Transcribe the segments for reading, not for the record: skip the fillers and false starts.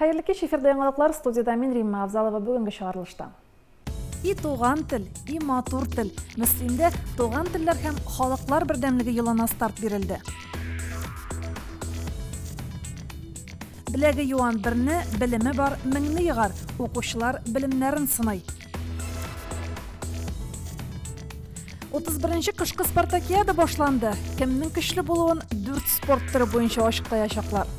Hayırlı kеш, эфирде яңалыклар, студияда мен Римма Авзалова бүгінгі шығарылышта. И туган тел, и матур тел. Мөслимдә туган телләр һәм халыклар бердәмлеге елына старт бирелде. Беләге юан берне, белеме бар меңне егар. Укучылар белемнәрен сынай. 31-нче кышкы спартакиада башланды. Кемнең көчле булуын 4 спорт түрі буенча ачыклаячаклар.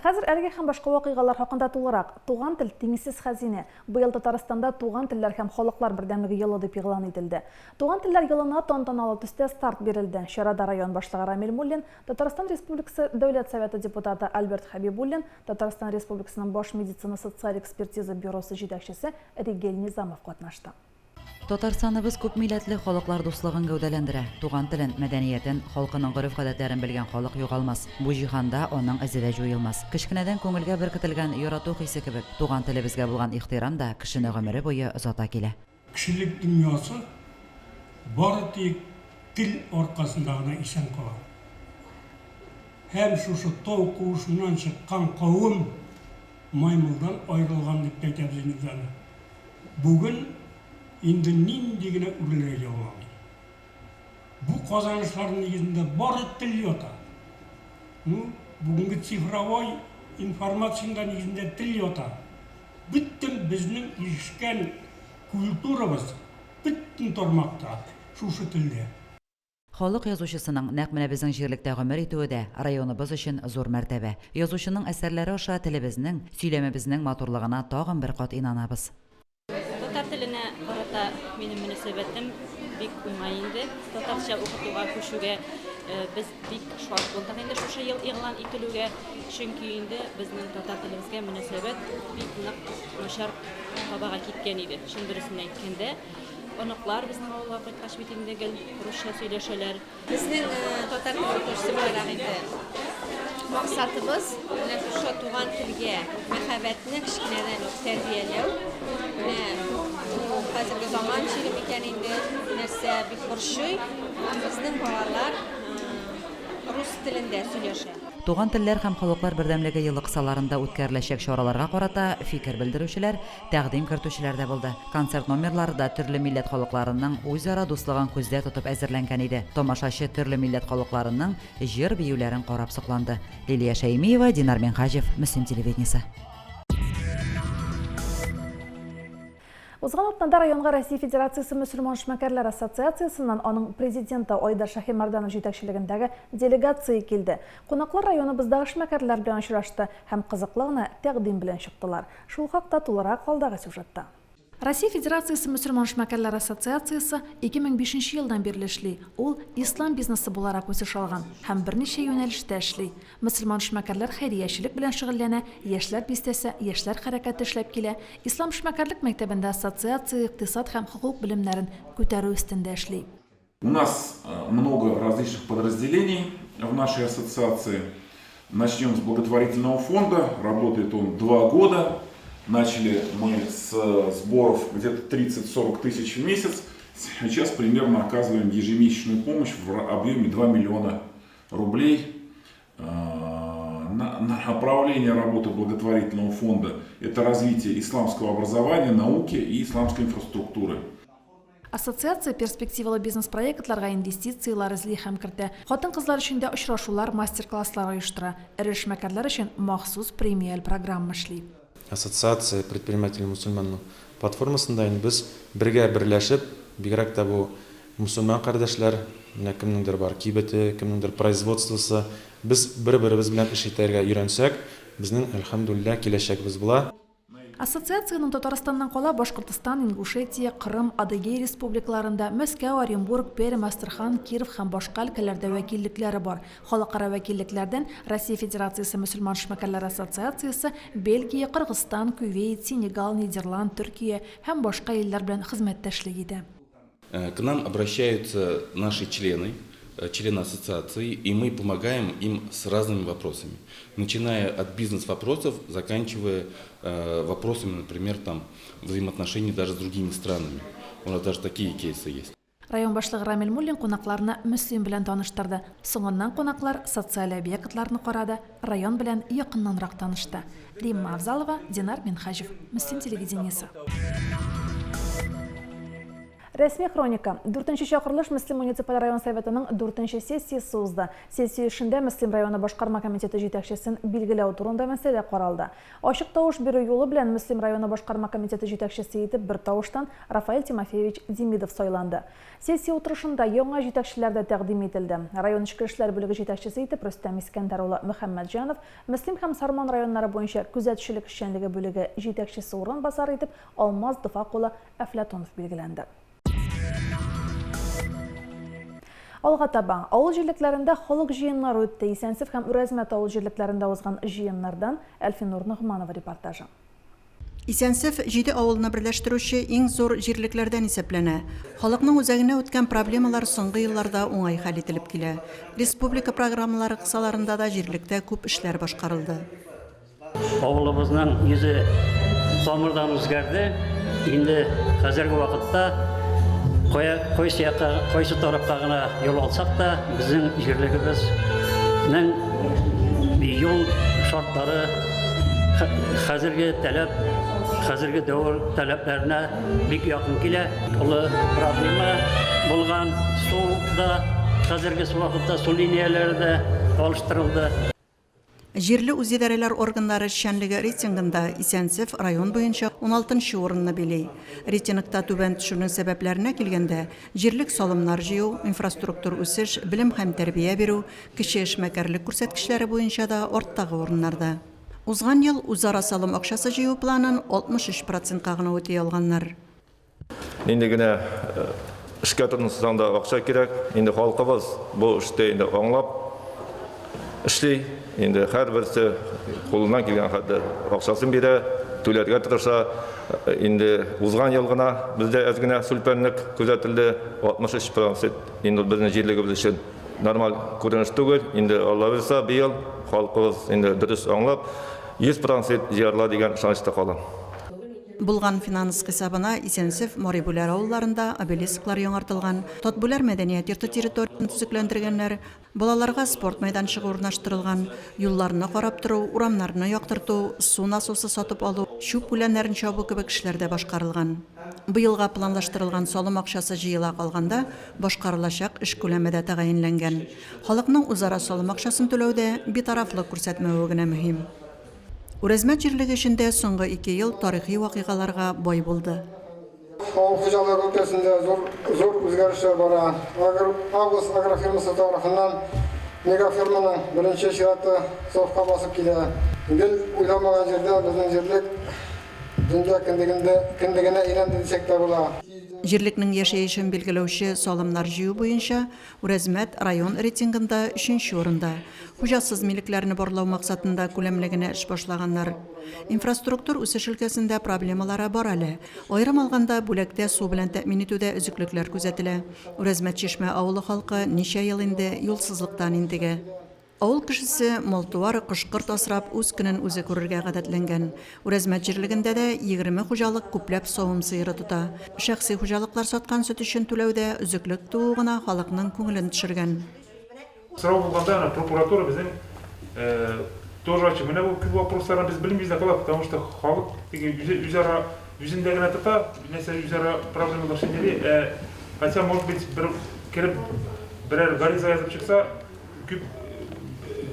Хәзер әлеге һәм башка вакыйгалар хакында тулырак. Туган тел тиңсез хәзинә. Быел Татарстанда туган телләр һәм халыклар бердәмлеге елы дип игълан ителде. Туган телләр елына тантаналы төстә старт бирелде. Чарада район башлыгы Рамил Муллин, Татарстан Республикасы Дәүләт Советы депутаты Альберт Хабибуллин, Татарстан Республикасының баш медицина социаль экспертиза бюросы җитәкчесе Ригель Низамов катнашты. Татарстаныбыз күп милләтле халыклар дуслыгын гәүдәләндерә. Туган телен, мәдәниятен, халкының гореф-гадәтләрен белгән халык югалмас. Бу җиһанда аның эзе дә җуелмас. Кечкенәдән күңелгә беркетелгән ярату хисе кебек, туган телебезгә булган ихтирам да кешене гомере буе озата килә. Кешелек дөньясы бары тик тел аркасында гына исән кала. Һәм шушы тау куышыннан чыккан кавым маймылдан аерылган дип әйтәбез инде. Бүген инде нинди генә үреләр яуган. Бу казанышлар нигезендә бары тел ята. Бүгенге цифровой информациянең нигезендә тел ята. Бөтен безнең ишкән культурабыз бөтен тармакта шушы телдә. Халык язучысының нәкъ менә безнең җирлектә гомер итүе дә районыбыз өчен зур мәртәбә. Язучының әсәрләре аша телебезнең, сөйләмебезнең матурлыгына тагын бер кат инанабыз. Татар теленә карата минем мөнәсәбәтем бик уңай инде. Татарча укытуга күчүгә без бик шат булдык инде шушы ел игълан ителүгә, чөнки инде безнең татар телебезгә мөнәсәбәт бик нык начар табага киткән иде. Шуны дөресен әйткәндә, оныклар безнең авылга кайткач бит инде гел русча сөйләшәләр. Безнең татар теле курсы буларак инде максатыбыз менә шушы туган телгә мәхәббәтне кичкенәдән үк тәрбияләү. Хәзерге заман чирем икән инде нәрсә бик борчый. Безнең балалар рус телендә сөйләшә. Туган телләр һәм халыклар бердәмлеге елы кысаларында үткәреләчәк чараларга карата фикер белдерүчеләр, тәкъдим кертүчеләр дә булды. Концерт номерларында төрле милләт халыкларының үзара дуслыгын күздә тотып әзерләнгән иде. Тамашачы төрле милләт халыкларының җыр биюләрен карап сокланды. Лилия Шәймиева, Динар Менхаҗев, Мөслим телевидениесе. Узган аптанда районга Россия Федерациясы мөселман эшмәкәрләр ассоциациясыннан аның президенты Айдар Шаһимарданов җитәкчелегендәге делегация килде. Кунаклар районыбыздагы эшмәкәрләр белән очрашты һәм кызыклы гына тәкъдим белән чыктылар. Шул хакта тулырак алдагы сюжетта. Россия Федерациясы мөселман эшмәкәрләр ассоциациясе 2005 елдан бирле эшли. Ул ислам бизнесы буларак үсеш алган һәм берничә юнәлештә эшли. Мөселман эшмәкәрләр хәйриячелек белән шөгыльләнә, яшьләр бистәсе, яшьләр хәрәкәте эшләп килә. Ислам эшмәкәрлек мәктәбендә ассоциация икътисад һәм хукук белемнәрен күтәрү өстендә эшли. У нас много различных подразделений в нашей ассоциации. Начнем с благотворительного фонда. Работает он 2 года. Начали мы с сборов где-то 30-40 тысяч в месяц. Сейчас примерно оказываем ежемесячную помощь в объеме 2 миллиона рублей. Направление работы благотворительного фонда – это развитие исламского образования, науки и исламской инфраструктуры. Ассоциация перспективалы бизнес-проектларга инвестициялар эзли һәм кертә. Хатын-кызлар өчен дә очрашулар, мастер-класслар оештыра. Эре эшмәкәрләр өчен махсус премиаль программа эшли. Ассоциация предпринимателей мусульман платформасында без бергә берләшеп, бигрәк тә бу мусульман кардәшләр, менә кемнеңдер бар кибете, кемнеңдер производствосы, без бер-беребез белән эш итәргә өйрәнсәк, безнең әлхәмдүлилләh киләчәкбез була. Ассоциациянең Татарстаннан кала Башкортстан, Ингушетия, Кырым, Адыгей республикаларында, Мәскәү, Оренбург, Пермь, Астрхан, Киров һәм башка өлкәләрдә вәкиллекләре бар. Халыкара вәкиллекләрдән Россия Федерациясы мөселман эшмәкәрләр ассоциациясе Бельгия, Кыргызстан, Кувейт, Сенегал, Нидерланд, Төркия һәм башка илләр белән хезмәттәшлек итә. К нам обращаются наши члены ассоциации, и мы помогаем им с разными вопросами, начиная от бизнес-вопросов, заканчивая вопросами, например, взаимоотношений даже с другими странами. У нас даже такие кейсы есть. Район башлыгы Рамил Муллин кунакларны Мөслим белән таныштырды. Соңыннан кунаклар социаль объектларны карады, район белән якыннанрак танышты. Римма Авзалова, Динар Минхажев, Мөслим телевидениесе. Рәсми хроника. 4-нче чакырылыш Мөслим муниципаль район советының 4-нче сессиясе узды. Сессия эшендә Мөслим районы башкарма комитеты җитәкчесен билгеләү турында мәсьәлә каралды. Ачык тавыш бирү юлы белән Мөслим районы башкарма комитеты җитәкчесе итеп бер тавыштан Рафаэль Тимофеевич Демидов сайланды. Сессия утырышында яңа җитәкчеләр дә тәкъдим ителде. Район эчке эшләр бүлеге җитәкчесе итеп Рөстәм Искәндәр улы Мөхәммәтҗанов, Мөслим һәм Сарман районнары буенча күзәтчелек эшчәнлеге бүлеге җитәкчесе урынбасары итеп Алмаз Дыфак улы Әфләтонов билгеләнде. Алга таба авыл җирлекләрендә халык җыеннары үтте. Исәнсев һәм Үрәзмәт авыл җирлекләрендә узган җыеннардан Әлфинур Нугманова репортажы. Исәнсев 7 авылны берләштерүче иң зур җирлекләрдән исәпләнә. Халыкның үзәгенә үткән проблемалар соңгы елларда уңай хәл ителеп килә. Республика программалары кысаларында да җирлектә күп эшләр башкарылды. Авылыбызның йөзе тамырдан үзгәрде. Инде хәзерге вакытта Койсы тарапка гына юл алсак та, безнең җирлегебезнең юл шартлары хәзерге дәвр таләпләренә бик якын килә. Олы проблема булган суда хәзерге вакытта су линияләре дә алыштырылды. Җирле үзидарәләр органнары эшчәнлеге рейтингында Исәнсев район буенча 16-нчы урынны били. Рейтингта түбән төшүнең сәбәпләренә килгәндә, җирлек салымнар җыю, инфраструктур үсеш, белем һәм тәрбия бирү, кеше эшмәкәрлек күрсәткечләре буенча да арттагы урыннарда. Узган ел үзара салым акчасы җыю планын 63%-ка гына үти алганнар. Инде генә эшкә тотынсаңда акча кирәк. Инде халкыбыз бу эштә инде аңлап эшли. Инде һәрберсе кулыннан килгән хәлдә акчасын бирә, түләргә тырыша. Инде узган ел гына бездә әз генә сүлпәнлек күзәтелде, 63%. Инде безнең җирлегебез өчен нормаль күренеш түгел. Инде Алла бирсә, быел халкыбыз инде дөрес аңлап 100% җыярла дигән ышанычта кала. Булган финанс хисабына Исәнсев Марибүләр авылларында обелисклар яңартылган, Татбүләр мәдәният йорты территориясын төзекләндергәннәр, балаларга спорт мәйданчыгы урнаштырылган, юлларны карап тору, урамнарны яктырту, су насосы сатып алу, чүп үләннәрен чабу кебек эшләр дә башкарылган. Быелга планлаштырылган салым акчасы җыела калганда, башкарылачак эш күләме дә тәгаенләнгән. Халыкның үзара салым акчасын түләүдә битарафлык күрсәтмәүе генә мөһим. Үрәзмәт җирлеге эчендә соңгы 2 ел тарихи вакыйгаларга бай булды. Авыл хуҗалыгы өлкәсендә зур үзгәрешләр бара. Август агрофирмасы тарафыннан мегафирманың беренче чираты сафка басып килә. Гел уйламаган җирдә безнең җирлек дөнья кендегенә әйләнде дисәк тә була. Җирлекнең яшәешен билгеләүче салымнар җыю буенча Үрәзмәт район рейтингында 3нче урында. Хуҗасыз милекләрне барлау максатында күләмле генә эш башлаганнар. Инфраструктур үсеш өлкәсендә проблемалары бар әле. Аерым алганда бүләктә су белән тәэмин итүдә өзеклекләр күзәтелә. Үрәзмәт Чишмә авылы халкы ничә ел инде юлсызлыктан интегә. Авыл кешесе мал-туар, кышкырт асрап үз көнен үзе күрергә гадәтләнгән. Үрәзмәт җирлегендә дә 20 хуҗалык күпләп савым сыеры тота. Шәхси хуҗалыклар саткан сөт өчен түләүдә өзеклек туу гына халыкның күңелен төшергән. Сразу булганда прокуратура безнең тоже ачы. Менә бу күп вопросларны без белмибез дә кала, потому что халык үзара үзендә генә тота, нәрсә үзара проблемалар шәндәли. Хотя может быть бер киреп берәр гариза язып чыкса, күп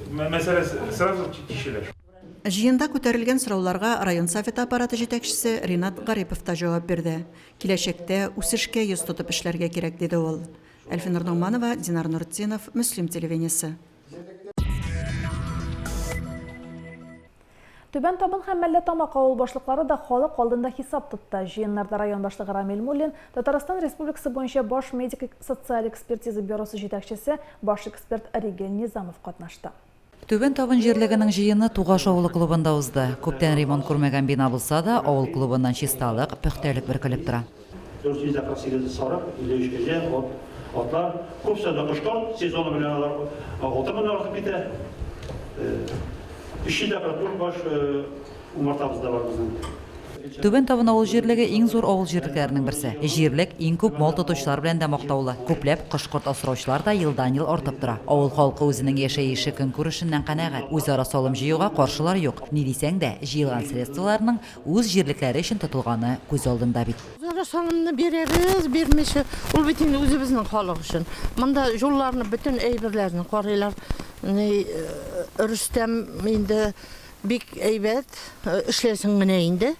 мәсьәлә сразу тишелә. Җыенда күтәрелгән сорауларга район советы аппараты җитәкчесе Ринат Гарипов та җавап бирде. Киләчәктә үсешкә йөз тотып эшләргә кирәк диде ул. Әлфинур Нугманова, Динар Нуртдинов, Мөслим телевидениесе. Түбән Табын һәм Мәлләтамак авыл башлыклары да халык алдында хисап тотты. Җыеннарда район башлыгы Рамил Муллин, Татарстан Республикасы буенча баш медик социаль экспертиза бюросы җитәкчесе, баш эксперт Ригель Низамов катнашты. Түбән Табын җирлегенең җыены Тугаш авылы клубында узды. Күптән ремонт күрмәгән бина булса да, авыл клубыннан чисталык, пөхтәлек бөркелеп тора. 448 сарык, 53 кәҗә, атлар, күпсе дә кышкан, сезоны белән алар отымын аркып китә. 3 температура баш умартабызда бар безнең. Түбән Табын авыл җирлеге иң зур авыл җирлекләренең берсе. Җирлек иң күп мал тотучылар белән дә мактаулы. Күпләп кыш-корт асраучылар да елдан-ел артып тора. Авыл халкы үзенең яшәеше көнкүрешеннән канәгать. Үзара салым җыюга каршылар юк. Ни дисәң дә, җыелган средстваларның үз җирлекләре өчен тотылганы күз алдында бит. Үзара салымны бирәбез, бирмәшә, ул бит инде үзебезнең халык өчен. Монда юлларны бөтен әйберләрне карыйлар. Рөстәм инде бик әйбәт эшләсен генә инде.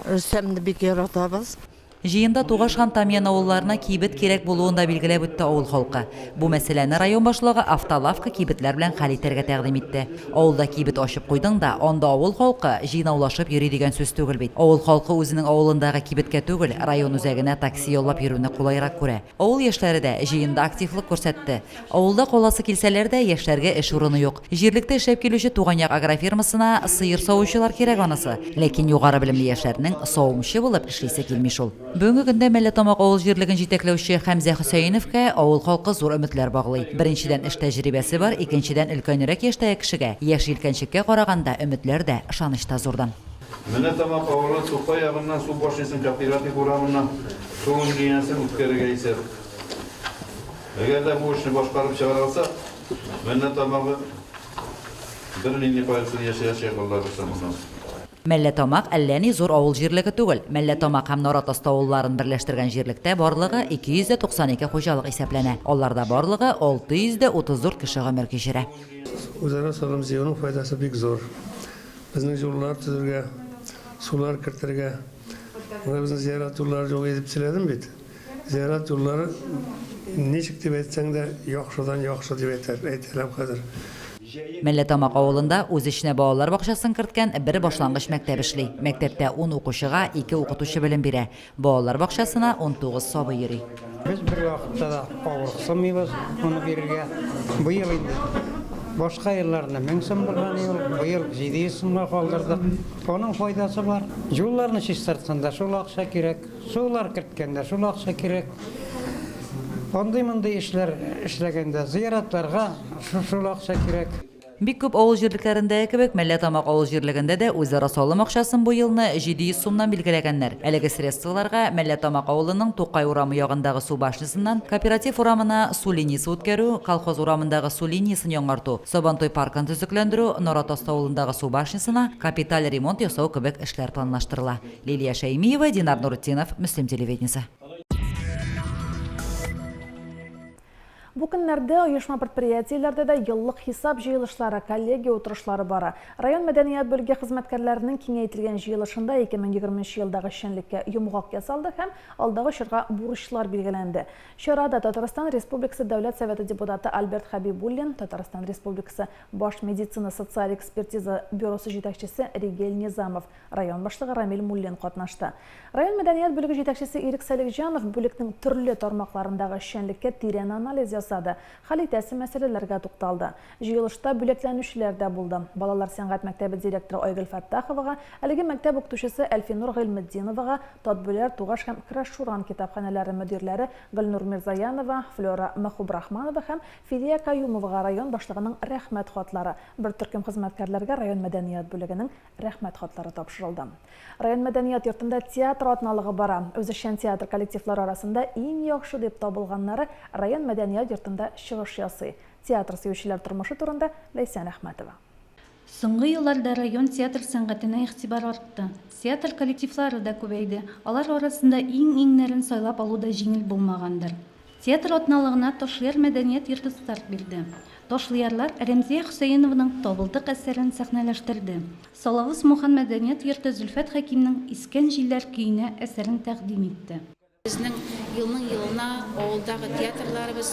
Рөстәмне бик яратабыз. Җыенда Тугаш һәм Тамьян авылларына кибет кирәк булуын да билгеләп үтте авыл халкы. Бу мәсьәләне район башлыгы автолавка кибетләр белән хәл итәргә тәкъдим итте. Авылда кибет ачып куйдың да, анда авыл халкы җыйнаулашып йөри дигән сүз түгел бит. Авыл халкы үзенең авылындагы кибеткә түгел, район үзәгенә такси яллап йөрүне кулайрак күрә. Авыл яшьләре дә җыенда активлык күрсәтте. Авылда каласы килсәләр дә яшьләргә эш урыны юк. Җирлектә эшләп килүче Туганьяк агрофирмасына сыер савучылар кирәк анысы. Ләкин югары белемле яшьләрнең савымчы булып эшлисе килми шул. Бүгенге көндә Мәлләтамак авыл җирлеген җитәкләүче Хәмзә Хөсәйновка авыл халкы зур өметләр баглый. Беренчедән эш тәҗрибәсе бар, икенчедән өлкәнрәк яшьтәге кешегә, яшь илкәнчеккә караганда өметләр дә, ышаныч та зурдан. Мәлләтамак авылы Сукай ягыннан су башысын кооператив урамына суын генәсен үткәрергә исәп. Әгәр дә бу эшне башкарып чыгара алсак, Мәлләтамагы бернинди кайгысыз яшәячәк Аллаһ берсәмән. Мәлләтамак әллә ни зур авыл җирлеге түгел. Мәлләтамак һәм Наратаста авылларын берләштергән җирлектә барлыгы 292 хуҗалык исәпләнә. Аларда барлыгы 634 кеше гомер кичерә. Үзара салым җыюның файдасы бик зур. Безнең юллар төзергә, сулар кертергә, безнең зиярат юллары юк дип сөйләдем бит. Зиярат юллары ничек дип әйтсәң дә яхшыдан яхшы дип әйтәләр хәзер. Мәлләтамак авылында үз эченә балалар бакчасын керткән бер башлангыч мәктәп эшли. Мәктәптә 10 укучыга 2 укытучы белем бирә. Балалар бакчасына 19 сабый йөри. Без бер вакытта да авырсынмыйбыз, моны бирергә. Быел инде башка елларны 1000 сум булган ел, быел 700 сумга калдырдык. Аның файдасы бар. Юлларны чистартсанда шул акча кирәк, сулар керткәндә шул акча кирәк. Андый-мондый эшләр эшләгәндә зияратларга шул акча кирәк. Бик күп авыл җирлекләрендә кебек Мәлләтамак авыл җирлегендә дә үзара салым акчасын бу елны 700 сумнан билгеләгәннәр. Әлеге средстваларга Мәлләтамак авылының Тукай урамы ягындагы су башнасыннан кооператив урамына су линиясе үткәрү, колхоз урамындагы су линиясын яңарту, Сабантой паркын төзекләндерү, Наратаста авылындагы су башнасына капиталь ремонт ясау кебек эшләр планлаштырыла. Лилия Шәймиева, Динар Нуртдинов, Мөслим телевидениесе. Бу көннәрдә оешма предприятиеләрдә дә еллык хисап җыелышлары, коллегия утырышлары бара. Район мәдәният бүлеге хезмәткәрләренең киңәйтелгән җыелышында 2020 елдагы эшчәнлеккә йомгак ясалды һәм алдагы чорга бурычлар билгеләнде. Чарада Татарстан Республикасы Дәүләт Советы депутаты Альберт Хабибуллин, Татарстан Республикасы Баш медицина социаль экспертиза бюросы җитәкчесе Ригель Низамов, район башлыгы Рамил Муллин катнашты. Район мәдәният бүлеге җитәкчесе Ирек Салихҗанов бүлекнең төрле тармакларындагы эшчәнлеккә тирән анализ ясады. Хәлитәсе мәсьәләләргә тукталды. Җыелышта бүләкләнүчеләр дә булды. Балалар сәнгать мәктәбе директоры Айгөл Фәттаховага, әлеге мәктәп укытучысы Әлфинур Гыйлметдиновага, Татбүләр, Тугаш һәм Крашуран китапханәләре мөдирләре Гөлнур Мирзаянова, Флора Махубрахманова һәм Фидия Каюмовага район башлыгының рәхмәт хатлары. Бер төркем хезмәткәрләргә район мәдәният бүлегенең рәхмәт хатлары тапшырылды. Район мәдәният йортында театр атналыгы бара. Үзешчән театр коллективлары арасында иң яхшы дип табылганнары район мәдәният йортында чыгыш ясый. Театр сөючеләр тормышы турында Ләйсән Әхмәтова. Соңгы елларда район театр сәнгатенә игътибар артты. Театр коллективлары да күбәйде. Алар арасында иң-иңнәрен сайлап алу да җиңел булмагандыр. Театр атналыгына Ташлыяр мәдәният йорты старт бирде. Ташлыярлар Рәмзия Хөсәйнованың Табылдык әсәрен сәхнәләштерде. Салавыз Мухан мәдәният йорты Зөлфәт Хәкимнең Искән җилләр көенә әсәрен тәкъдим итте. Безнең елның-елына авылдагы театрларыбыз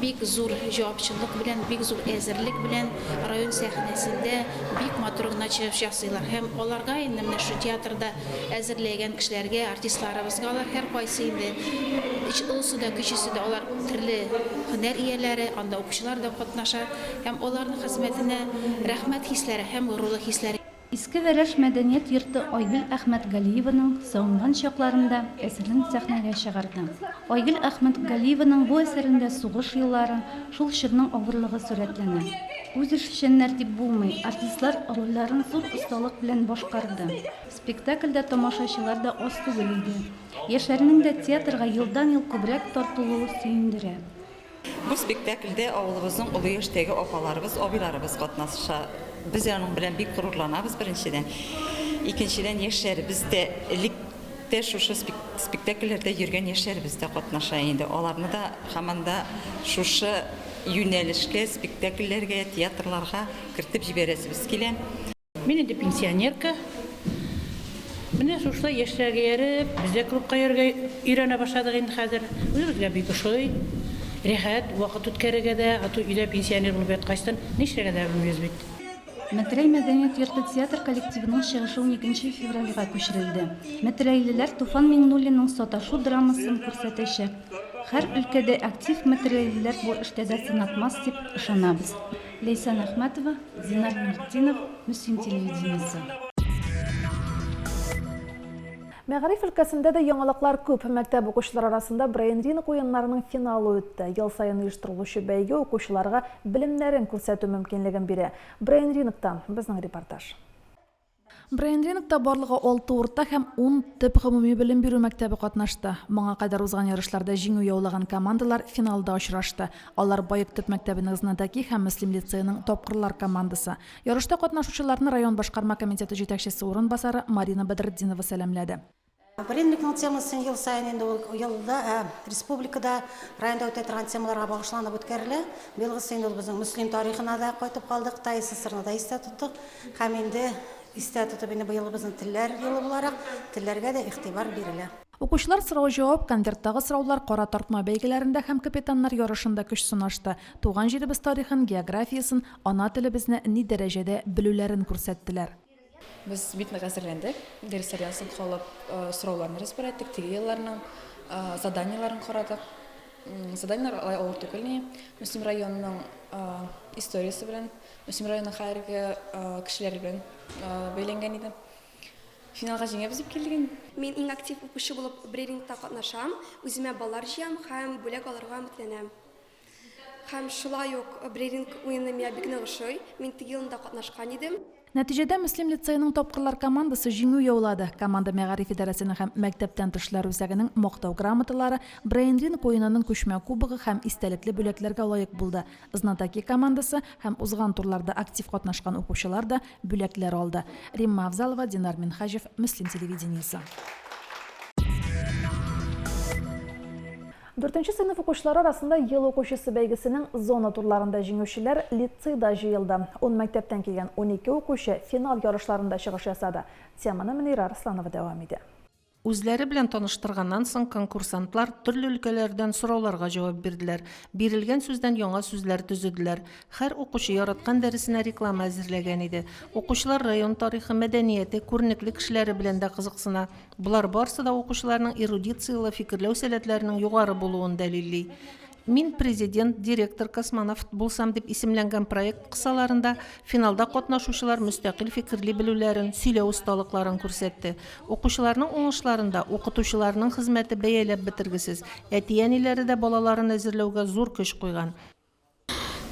бик зур җавапчылык белән, бик зур әзерлек белән район сәхнәсендә бик матур гына чыгыш ясыйлар. Һәм аларга инде менә шу театрда әзерләгән кешеләргә, артистларыбызга алар һәркайсы инде олысы да, кечесе дә алар төрле һөнәр ияләре, анда укучылар да катнаша. Һәм аларның хезмәтенә рәхмәт хисләре һәм горурлык хисләре. Иске Вәрәш мәдәниет йорты Айгөл Әхмәтгалиеваның соңган чакларында әсәрен сәхнәгә чыгарды. Айгөл Әхмәтгалиеваның бу әсәрендә сугыш еллары, шул чорның авырлыгы сурәтләнә. Үз эшчәннәр дип булмый, артистлар рольләрен зур осталык белән башкарды. Спектакльдә тамашачылар да аз түгел иде. Яшьләрнең дә театрга елдан-ел күбрәк тартылуы сөендерә. Бу спектакльдә авылыбызның олы яшьтәге апаларыбыз, абыйларыбыз катнаша. Biz onun белән бик горурланабыз беренчедән. Икенчедән яшьләребез дә электә шушы спектакльләрдә йөргән яшьләребез дә катнаша инде. Аларны да һаман да шушы юнәлешкә, спектакльләргә, театрларга кертеп җибәрәсебез килә. Мин инде пенсионерка. Менә шушы яшьләргә ярып, без дә клубка йөргә өйрәнә башладык инде хәзер. Үзебезгә бик ошый. Рәхәт вакыт үткәрергә дә, аты өйдә пенсионер булып яткачтан нишләргә дә белмибез бит. Мәтрәй мәдәният йорты театр коллективының чыгышы 12 февральгә күчерелде. Мәтрәйлеләр Туфан Миңнуллинның Саташу драмасын күрсәтәчәк. Һәр өлкәдә актив мәтрәйлеләр бу эштә дә сынатмас дип ышанабыз. Лейсан Әхмәтова, Зинар Мартинов, Мөслим телевидениесе. Мәгариф өлкәсендә дә яңалыклар күп. Мәктәп укучылары арасында брейн-ринг уеннарының финалы үтте. Ел сайын оештырылучы бәйге укучыларга белемнәрен күрсәтү мөмкинлеген бирә. Брейн-рингтан безнең репортаж. Брейн-рингта барлыгы 6 урта һәм 10 төп гомуми белем бирү мәктәбе катнашты. Моңа кадәр узган ярышларда җиңү яулаган командалар финалда очрашты. Алар Баек төп мәктәбенең Знатоки һәм Мөслим лицейның тапкырлар командасы. Ярышта катнашучыларны район башкарма комитеты җитәкчесе урынбасары Марина Бәдретдинова сәламләде. Брейн-рингның темасын ел сайын инде ул елда республикада районда үтә торган темаларга багышланып үткәрелә. Белгесе инде ул безнең мөслим тарихына да кайтып калдык, Таисы сырына да истә тоттык. Һәм инде истә тотып инде быел безнең телләр елы буларак телләргә дә игътибар бирелә. Укучылар сорау-җавап, конверттагы сораулар, кара тартма бәйгеләрендә һәм капитаннар ярышында көч сынашты. Туган җиребез тарихын, географиясын, ана телебезне ни дәрәҗәдә белүләрен күрсәттеләр. Biz бит әзерләндек. Дәресләр язып халык сорауларны разбор иттек, теге елларның заданияларын карадык. Заданиялар авыр түгел ни. Мөслим районының историясе белән, Мөслим районының хәрге кешеләре белән бәйләнгән иде. Финалга җиңәбез дип килдек. Мин иң актив укучы булып брейн-рингта катнашам, үземә баллар җыям һәм бүләк алырга өметләнәм. Һәм шулай ук брейн-ринг уены миңа бик нык ошый. Мин теге елда катнашкан идем. Нәтиҗәдә Мөслим лицейның тапкырлар командасы җиңү яулады. Команда мәгариф идарәсенең һәм мәктәптән тышлар үзәгенең мактау грамоталары, брейн-ринг уенының күчмә кубогы һәм истәлекле бүләкләргә лаек булды. Знатоки командасы һәм узган турларда актив катнашкан укучылар да бүләкләр алды. Римма Авзалова, Динар Минхаҗев, Мөслим телевидениесе. 4-нче сыйныф укучылары арасында ел укучысы бәйгесенең зона турларында җиңүчеләр лицейда җыелды. 10 мәктәптән килгән 12 укучы финал ярышларында чыгыш ясады. Теманы Мөнира Арсланова дәвам итә. Үзләре белән таныштырганнан соң конкурсантлар төрле өлкәләрдән сорауларга җавап бирделәр. Бирелгән сүздән яңа сүзләр төзеделәр. Һәр укучы яраткан дәресенә реклама әзерләгән иде. Укучылар район тарихы, мәдәнияте, күренекле кешеләре белән дә кызыксына. Булар барысы да укучыларның эрудицияле фикерләү сәләтләренең югары булуын дәлилли. Мин президент, директор, космонавт булсам дип исемләнгән проект кысаларында финалда катнашучылар мөстәкыйль фикерли белүләрен, сөйләү осталыкларын күрсәтте. Укучыларның уңышларында укытучыларның хезмәте бәяләп бетергесез. Әти-әниләре дә балаларын әзерләүгә зур көч куйган.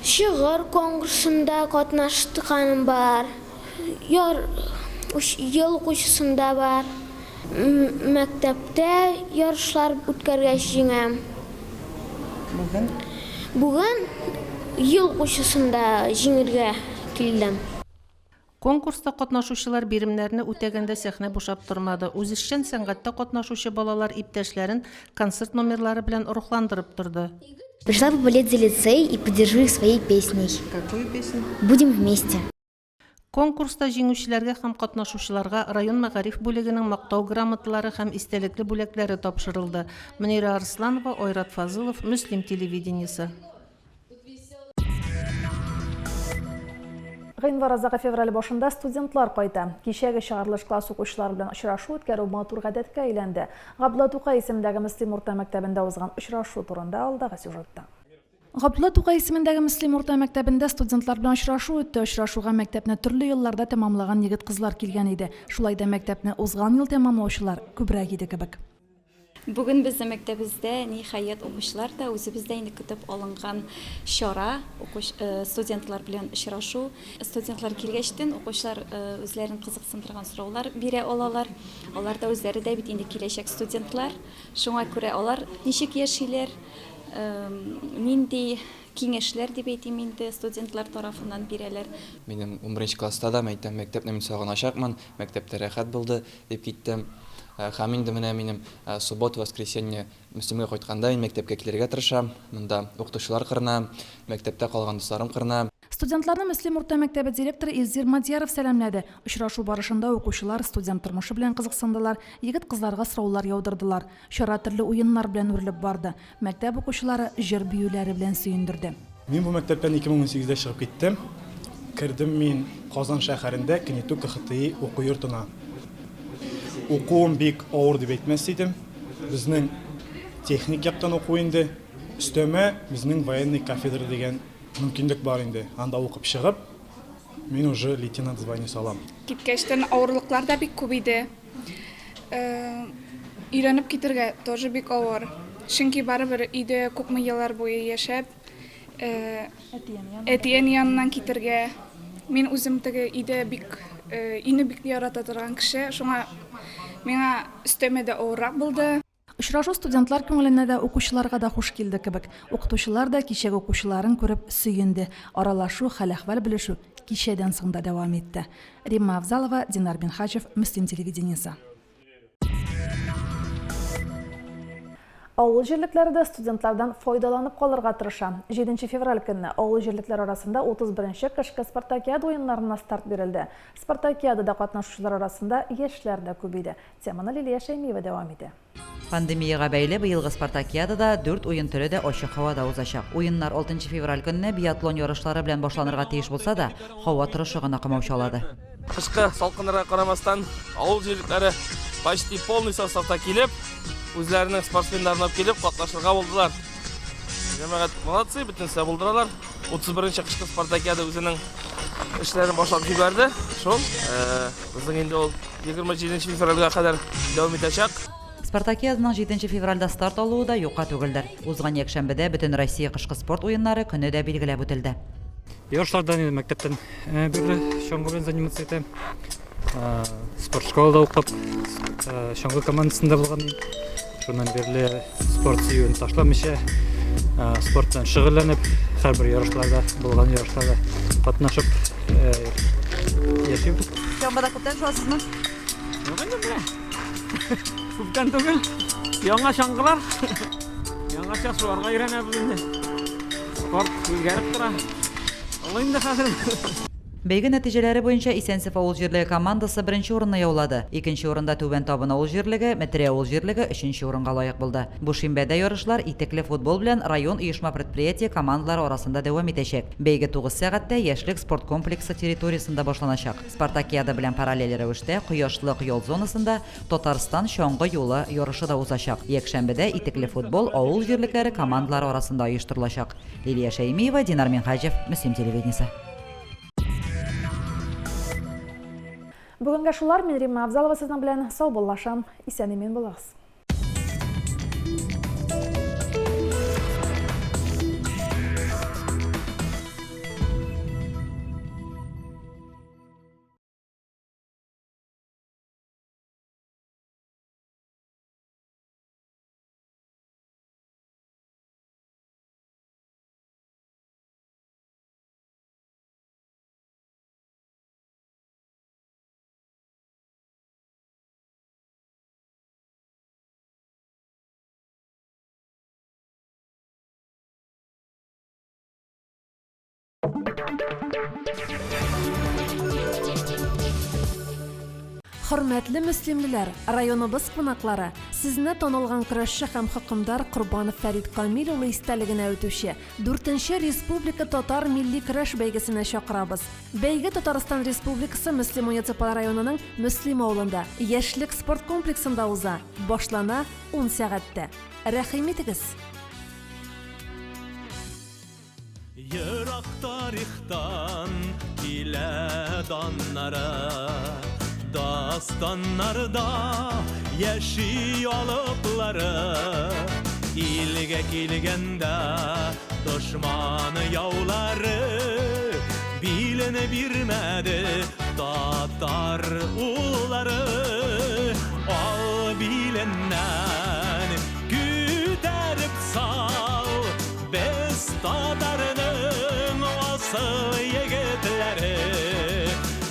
Шигырь конкурсында катнашканым бар. Ел укучысында бар. Мәктәптә ярышлар үткәргәч җиңәм. Бүген ел укучысында җиңәргә килдем. Конкурста катнашучылар биремнәрне үтәгәндә сәхнә бушап тормады. Үзешчән сәнгатьтә катнашучы балалар иптәшләрен концерт номерлары белән рухландырып торды. Пришла поболеть за лицей и поддержу их своей песней. Какую песню? Будем вместе. Конкурста җиңүчеләргә һәм катнашучыларга район мәгариф бүлегенең мактау грамоталары һәм истәлекле бүләкләре тапшырылды. Мөнира Арсланова, Ойрат Фазылов, Мөслим телевидениесе. Гыйнваразагы февраль башында студентлар кайта. Кичәге чыгарылыш класс укучылары белән очрашу үткәрү матур гадәткә әйләнде. Габдулла Тукай исемендәге Мөслим урта мәктәбендә узган очрашу турында алдагы сюжетта. Габдулла Тукай исемендәге Мөслим урта мәктәбендә студентлар белән очрашу үтте. Очрашуга мәктәпне төрле елларда тәмамлаган егет-кызлар килгән иде. Шулай да мәктәпне узган ел тәмамлаучылар күбрәк иде кебек. Бүген безнең мәктәбебездә ниһаять укучылар да үзебездә инде көтеп алынган чара, студентлар белән очрашу. Студентлар килгәчтен укучылар үзләрен кызыксындырган сораулар бирә алалар. Алар да үзләре дә бит инде киләчәк студентлар. Шуңа күрә алар ничек яшиләр, нинди киңәшләр дип әйтим инде студентлар тарафыннан бирәләр. Минем 11 класста да мәктәпне мин сагыначакмын. Мәктәптә рәхәт булды дип киттем. Һәм инде менә минем суббота, воскресенье Мөслимгә кайтканда мәктәпкә килергә тырышам. Монда укытучылар кырына, мәктәптә калган дусларым кырына. Студентларны Мөслим урта мәктәбе директоры Илзир Мадьяров сәламләде. Очрашу барышында укучылар студент тормышы белән кызыксындылар, егет-кызларга сораулар яудырдылар. Чара төрле уеннар белән үрелеп барды. Мәктәп укучылары җыр биюләре белән сөендерде. Мин бу мәктәптән 2018дә чыгып киттем. Кирдем мин Казан шәһәрендә Кенету КХТИ уку йортына. Укуым бик авыр дип әйтмәс идем. Безнең техник яктан уку инде. Өстәмә безнең военный кафедра дигән мөмкинлек бар инде. Анда укып чыгып, мин уже лейтенант звание салам. Киткәчтән авырлыклар да бик күп иде. Өйрәнеп китергә тоже бик авыр. Чөнки барыбер өйдә күпме еллар буе яшәп, әтиен яныннан китергә. Мин үзем теге өйдә өйне бик ярата торган кеше, шуңа миңа өстәмәдә авыррак булды. Очрашу студентлар күңеленә дә укучыларга да хуш килде кебек. Укытучылар да кичәге укучыларын күреп сөенде. Аралашу, хәл-әхвәл белешү кичәдән соң да дәвам итте. Римма Авзалова, Динар Бинхачев, Мөслим телевидениесе. Авыл җирлекләрендә студентлардан файдаланып калырга тырыша. 7 февраль көнне авыл җирлекләр арасында 31-нче кышкы спартакиада уеннарына старт бирелде. Спартакиадада катнашучылар арасында яшьләр дә күп иде. Теманы Лилия Шәймиева дәвам итә. Пандемияга бәйле быелгы спартакиадада 4 уен төре дә ачык һавада узачак. Уеннар 6 февраль көнне биатлон ярышлары белән башланырга тиеш булса да, һава торышы гына кымаучалады. Кышкы салкыннарга карамастан, авыл җирлекләре почти полный составта килеп, үзләренең спортсменнарын алып килеп катнашырга булдылар. Җәмәгать молодцы, бөтенсе булдыралар. 31-нче кышкы спартакиада үзенең эшләрен башлап җибәрде. Шул, безнең инде ул 27 февральгә кадәр дәвам итәчәк. Спартакиаданың 7 февральдә старт алуы да юкка түгелдер. Узган якшәмбедә бөтен Россия кышкы спорт уеннары көне дә билгеләп үтелде. Ярышлардан мәктәптән бирле шоңгы белән заниматься итәм. Спорт школада укып, шоңгы командасында булган. Шуннан бирле спорт сөюен ташламыйча, спорттан шөгыльләнеп, һәрбер ярышларда булган ярышларда катнашып яшим. Шоңгыда күптән шуласызмы? Күптән түгел. Яңа шоңгылар. Яңача суларга өйрәнәбез инде. Спорт үзгәреп тора. Ул инде хәзер Бәйге нәтиҗәләре буенча Исәнсев авыл җирлеге командасы 1нче урынны яулады. 2нче урында Түбән Табын авыл җирлеге, Мәтрә авыл җирлеге 3нче урынга лаек булды. Бу шимбәдә ярышлар итекле футбол белән район оешма предприятие командалары арасында дәвам итәчәк. Бәйге 9 сәгатьтә яшьлек спорт комплексы территориясендә башланачак. Спартакиада белән параллель рәвештә Кояшлык ял зонасында Татарстан чоңгы юлы ярышы да узачак. Якшәмбедә итекле футбол авыл җирлекләре командалары арасында оештырылачак. Лилия Шәймиева, Динар Минхаҗев, Мөслим телевидениесе. Бүгенге шулар, мен Римма Авзалова сезнең белән сау булашам. Исән-имин булыгыз. Хөрмәтле мөслимлеләр, районыбыз кунаклары, сезне танылган көрәшче һәм хокымдар Корбанов Фәрит Камил улы истәлегенә үтүче 4нче Республика Татар милли көрәш бәйгесенә чакырабыз. Бәйге Татарстан Республикасы Мөслим муниципаль районының Мөслим авылында, яшьлек спорт комплексында уза. Башлана 10 сәгатьтә. Рәхим итегез. Yırak tarihtan kile danlara, dastanlarda yaşi alıpları, ilge kilgende düşmanı yavları, bilene bilmedi Tatar uları. Al bilenden güderip sal, biz Tatar'ın asıl yigitleri,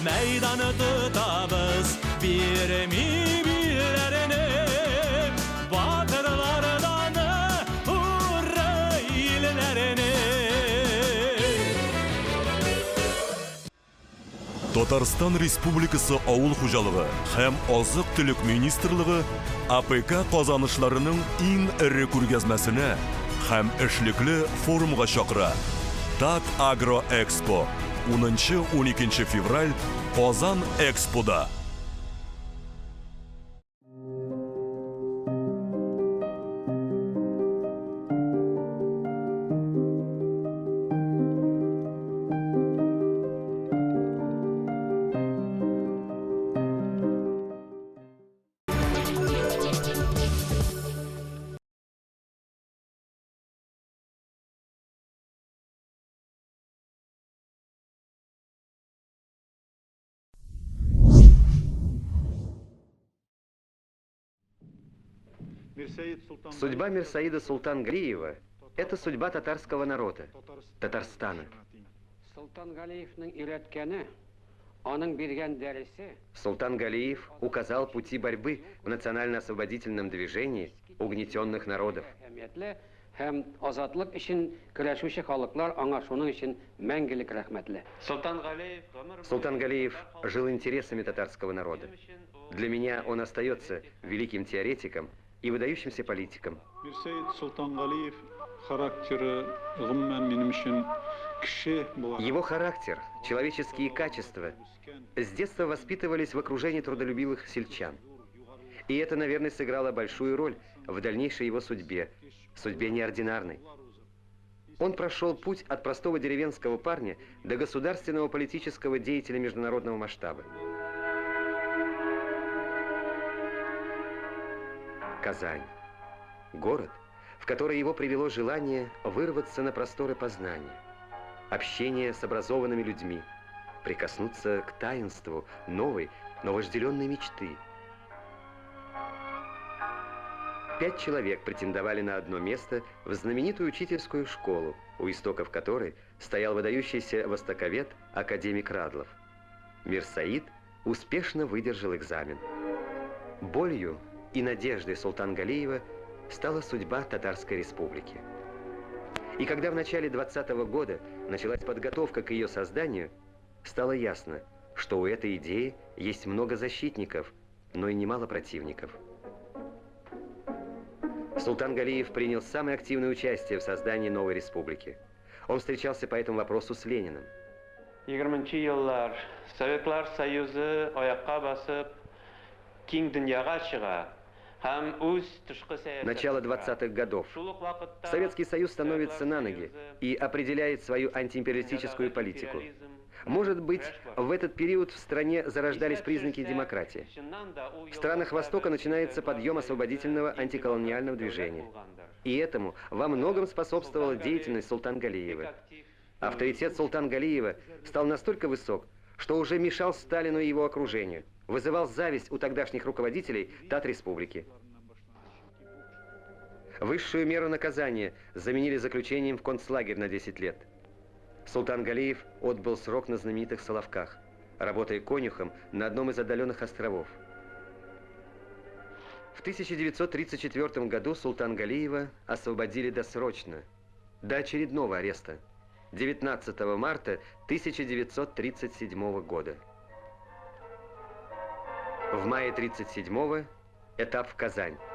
meydanı tutabız bir mi birilerini, batırlardan hurreylilerini. Татарстан Республикасы Ауыл хуҗалыгы һәм азык-төлек министрлыгы АПК казанышларының иң ире күргәзмәсенә һәм эшлекле форумга чакыра. Так Агро Экспо 10-12 февраль Казан Экспода. Судьба Мирсаида Султангалиева – это судьба татарского народа, Татарстана. Султан Галиев указал пути борьбы в национально-освободительном движении угнетенных народов. Султан Галиев жил интересами татарского народа. Для меня он остается великим теоретиком и выдающимся политиком. Его характер, человеческие качества с детства воспитывались в окружении трудолюбивых сельчан. И это, наверное, сыграло большую роль в дальнейшей его судьбе, судьбе неординарной. Он прошел путь от простого деревенского парня до государственного политического деятеля международного масштаба. Казань. Город, в который его привело желание вырваться на просторы познания, общение с образованными людьми, прикоснуться к таинству новой, но вожделенной мечты. 5 человек претендовали на одно место в знаменитую учительскую школу, у истоков которой стоял выдающийся востоковед академик Радлов. Мирсаид успешно выдержал экзамен. Болью и надеждой Султангалиева стала судьба Татарской Республики. И когда в начале 20-го года началась подготовка к ее созданию, стало ясно, что у этой идеи есть много защитников, но и немало противников. Султангалиев принял самое активное участие в создании новой республики. Он встречался по этому вопросу с Лениным. 20-нчы еллар Советлар Союзы аякка басып киң дөньяга чыга. Начало 20-х годов. Советский Союз становится на ноги и определяет свою антиимпериалистическую политику. Может быть, в этот период в стране зарождались признаки демократии. В странах Востока начинается подъем освободительного антиколониального движения. И этому во многом способствовала деятельность Султангалиева. Авторитет Султангалиева стал настолько высок, что уже мешал Сталину и его окружению, вызывал зависть у тогдашних руководителей Тат-республики. Высшую меру наказания заменили заключением в концлагерь на 10 лет. Султангалиев отбыл срок на знаменитых Соловках, работая конюхом на одном из отдаленных островов. В 1934 году Султангалиева освободили досрочно, до очередного ареста, 19 марта 1937 года. В мае 1937-го этап в Казань. —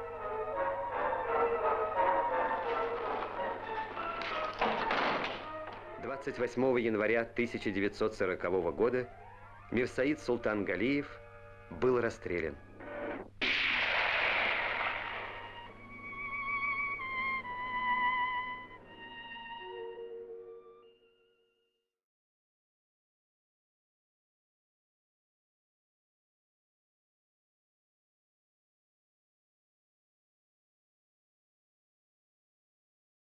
28 января 1940 года Мирсаид Султангалиев был расстрелян.